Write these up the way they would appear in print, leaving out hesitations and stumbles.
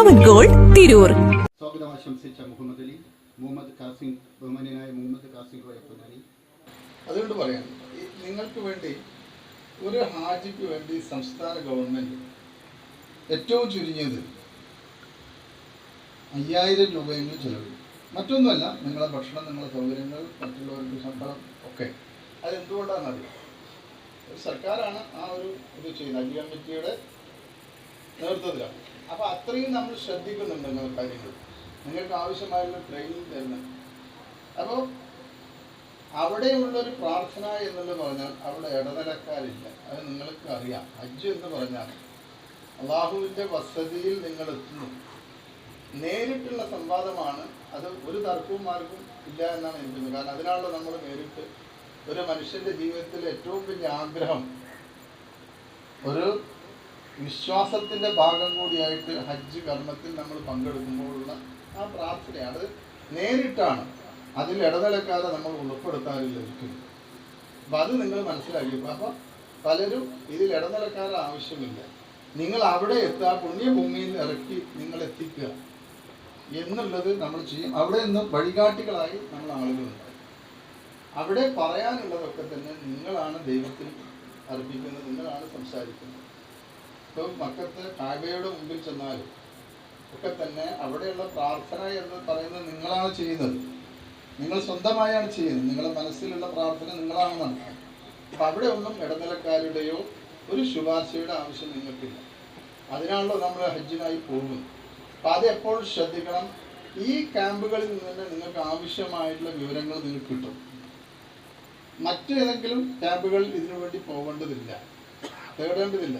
പവൻ gold Tirur. സ്വാഗതം ആശംസിച്ച മുഹമ്മദ് കാസിം, ബഹുമാന്യനായ മുഹമ്മദ് കാസിം കോയപ്പൊന്നാനി. അതുകൊണ്ട് പറയാം, നിങ്ങൾക്ക് വേണ്ടി ഒരു ഹാജിക്ക് വേണ്ടി സംസ്ഥാന ഗവൺമെൻറ് ഏറ്റവും ചുരുങ്ങിയത് 5000 രൂപയെങ്കിലും ചിലവ്. മറ്റൊന്നുമല്ല, നിങ്ങളെ ഭക്ഷണം, നിങ്ങളെ സൗകര്യങ്ങൾ, മറ്റുള്ളവരുടെ ശമ്പളം ഒക്കെ. അതെന്തുകൊണ്ടാണെന്നറിയാം, ഒരു സർക്കാരാണ് ആ ഒരു ഇത് ചെയ്യുന്നത്, ഹജ്ജ് കമ്മിറ്റിയുടെ നേതൃത്വത്തിലാണ്. അപ്പോൾ അത്രയും നമ്മൾ ശ്രദ്ധിക്കുന്നുണ്ട് നിങ്ങൾ കാര്യങ്ങൾ. നിങ്ങൾക്ക് ആവശ്യമായുള്ള ട്രെയിനിങ് തരുന്നത്. അപ്പോൾ അവിടെയുള്ളൊരു പ്രാർത്ഥന എന്നുള്ളത് പറഞ്ഞാൽ അവിടെ ഇടനിലക്കാരില്ല. അത് നിങ്ങൾക്ക് അറിയാം. ഹജ്ജ് എന്ന് പറഞ്ഞാൽ അള്ളാഹുവിൻ്റെ വസതിയിൽ നിങ്ങൾ എത്തുന്നു, നേരിട്ടുള്ള സംവാദമാണ്. അത് ഒരു തർക്കവും മാർക്കും ഇല്ല എന്നാണ് എനിക്ക് തോന്നുന്നത്. കാരണം അതിനാണല്ലോ നമ്മൾ നേരിട്ട് ഒരു മനുഷ്യൻ്റെ ജീവിതത്തിലെ ഏറ്റവും വലിയ ആഗ്രഹം, ഒരു വിശ്വാസത്തിൻ്റെ ഭാഗം കൂടിയായിട്ട് ഹജ്ജ് കർമ്മത്തിൽ നമ്മൾ പങ്കെടുക്കുമ്പോഴുള്ള ആ പ്രാർത്ഥനയാണ്. അത് നേരിട്ടാണ്, അതിൽ ഇടനിലക്കാരെ നമ്മൾ ഉൾപ്പെടുത്താനില്ല ഒരിക്കലും. അപ്പം അത് നിങ്ങൾ മനസ്സിലാക്കിയപ്പോൾ അപ്പോൾ പലരും ഇതിൽ ഇടനിലക്കാരെ ആവശ്യമില്ല. നിങ്ങൾ അവിടെ എത്തുക, പുണ്യഭൂമിയിൽ ഇറക്കി നിങ്ങൾ എത്തിക്കുക എന്നുള്ളത് നമ്മൾ ചെയ്യും. അവിടെ നിന്ന് വഴികാട്ടികളായി നമ്മൾ ആളുകളുണ്ട്. അവിടെ പറയാനുള്ളതൊക്കെ തന്നെ നിങ്ങളാണ് ദൈവത്തിൽ അർപ്പിക്കുന്നത്, നിങ്ങളാണ് സംസാരിക്കുന്നത്. ഇപ്പോൾ മക്കത്ത് കാബയുടെ മുമ്പിൽ ചെന്നാലും ഒക്കെ തന്നെ അവിടെയുള്ള പ്രാർത്ഥന എന്ന് പറയുന്നത് നിങ്ങളാണ് ചെയ്യുന്നത്. നിങ്ങൾ സ്വന്തമായാണ് ചെയ്യുന്നത്. നിങ്ങളുടെ മനസ്സിലുള്ള പ്രാർത്ഥന നിങ്ങളാണ് നടത്തുന്നത്. അപ്പം അവിടെ ഒന്നും ഇടനിലക്കാരുടെയോ ഒരു ശുപാർശയുടെ ആവശ്യം നിങ്ങൾക്കില്ല. അതിനാണല്ലോ നമ്മൾ ഹജ്ജിനായി പോകുന്നത്. അപ്പം അത് എപ്പോഴും ശ്രദ്ധിക്കണം. ഈ ക്യാമ്പുകളിൽ നിന്ന് തന്നെ നിങ്ങൾക്ക് ആവശ്യമായിട്ടുള്ള വിവരങ്ങൾ നിങ്ങൾക്ക് കിട്ടും. മറ്റേതെങ്കിലും ക്യാമ്പുകളിൽ ഇതിനു വേണ്ടി പോകേണ്ടതില്ല, തേടേണ്ടതില്ല.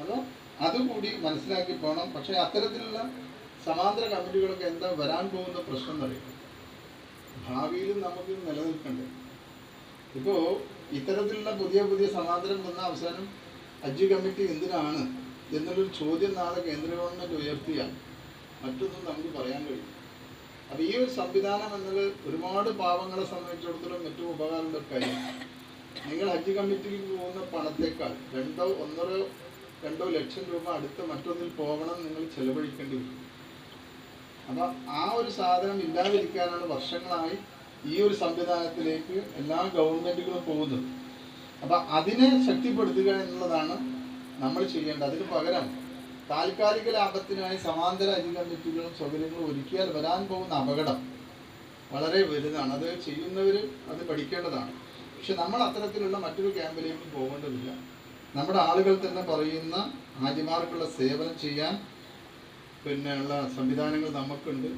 അപ്പോൾ അതുകൂടി മനസ്സിലാക്കി പോകണം. പക്ഷേ അത്തരത്തിലുള്ള സമാന്തര കമ്മിറ്റികളൊക്കെ എന്താ വരാൻ പോകുന്ന പ്രശ്നം എന്നറിയാം. ഭാവിയിലും നമുക്ക് നിലനിൽക്കണ്ടേ? ഇപ്പോൾ ഇത്തരത്തിലുള്ള പുതിയ പുതിയ സമാന്തരം വന്ന അവസാനം ഹജ്ജ് കമ്മിറ്റി എന്തിനാണ് എന്നുള്ളൊരു ചോദ്യം നാളെ കേന്ദ്ര ഗവൺമെൻറ് ഉയർത്തിയാൽ മറ്റൊന്നും നമുക്ക് പറയാൻ കഴിയും. അപ്പോൾ ഈ ഒരു സംവിധാനം എന്നത് ഒരുപാട് പാവങ്ങളെ സംബന്ധിച്ചിടത്തോളം ഏറ്റവും ഉപകാരമുള്ള കാര്യം. നിങ്ങൾ ഹജ്ജ് കമ്മിറ്റിക്ക് പോകുന്ന പണത്തേക്കാൾ 2 ലക്ഷം രൂപ അടുത്ത് മറ്റൊന്നിൽ പോകണം നിങ്ങൾ ചെലവഴിക്കേണ്ടി വരും. അപ്പം ആ ഒരു സാധനം ഇല്ലാതിരിക്കാനാണ് വർഷങ്ങളായി ഈ ഒരു സംവിധാനത്തിലേക്ക് എല്ലാ ഗവൺമെൻറ്റുകളും പോകുന്നത്. അപ്പം അതിനെ ശക്തിപ്പെടുത്തുക എന്നുള്ളതാണ് നമ്മൾ ചെയ്യേണ്ടത്. അതിന് പകരം താൽക്കാലിക ലാഭത്തിനായി സമാന്തര ഹജ്ജ് കമ്മിറ്റികളും സൗകര്യങ്ങളും ഒരുക്കിയാൽ വരാൻ പോകുന്ന അപകടം വളരെ വലുതാണ്. അത് ചെയ്യുന്നവർ അത് പഠിക്കേണ്ടതാണ്. പക്ഷെ നമ്മൾ അത്തരത്തിലുള്ള മറ്റൊരു ക്യാമ്പിലേക്ക് പോകേണ്ടതില്ല. നമ്മുടെ ആളുകൾ തന്നെ പറയുന്ന ഹാജിമാർക്കുള്ള സേവനം ചെയ്യാൻ ഉള്ള സംവിധാനങ്ങൾ നമുക്കുണ്ട്.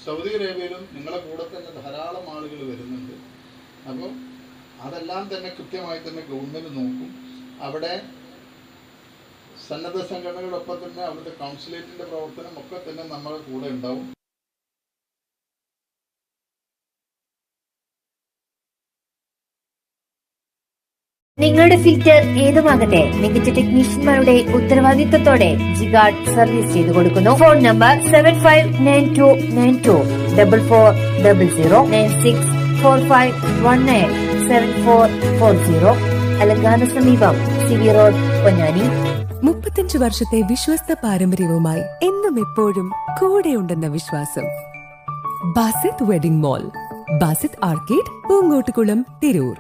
സൗദി അറേബ്യയിലും നിങ്ങളെ കൂടെ തന്നെ ധാരാളം ആളുകൾ വരുന്നുണ്ട്. അപ്പോൾ അതെല്ലാം തന്നെ കൃത്യമായി തന്നെ ഗവൺമെൻറ് നോക്കും. അവിടെ സന്നദ്ധ സംഘടനകളൊപ്പം തന്നെ അവിടുത്തെ കൗൺസിലേറ്റിൻ്റെ പ്രവർത്തനം ഒക്കെ തന്നെ നമ്മുടെ കൂടെ ഉണ്ടാവും. നിങ്ങളുടെ ഫിൽറ്റർ ഏതുമാകട്ടെ, മികച്ച ടെക്നീഷ്യന്മാരുടെ ഉത്തരവാദിത്തത്തോടെ ജിഗാർഡ് സർവീസ് ചെയ്തു കൊടുക്കുന്നു. Phone number 7592924400 9645187440. അലങ്കാന സമീപം സിവി റോഡ്, പൊന്നാനി. 35 വർഷത്തെ വിശ്വസ്ത പാരമ്പര്യവുമായി എന്നും എപ്പോഴും കൂടെയുണ്ടെന്ന വിശ്വാസം. Basith wedding mall, Basith arcade, Poongottukulam, Tirur.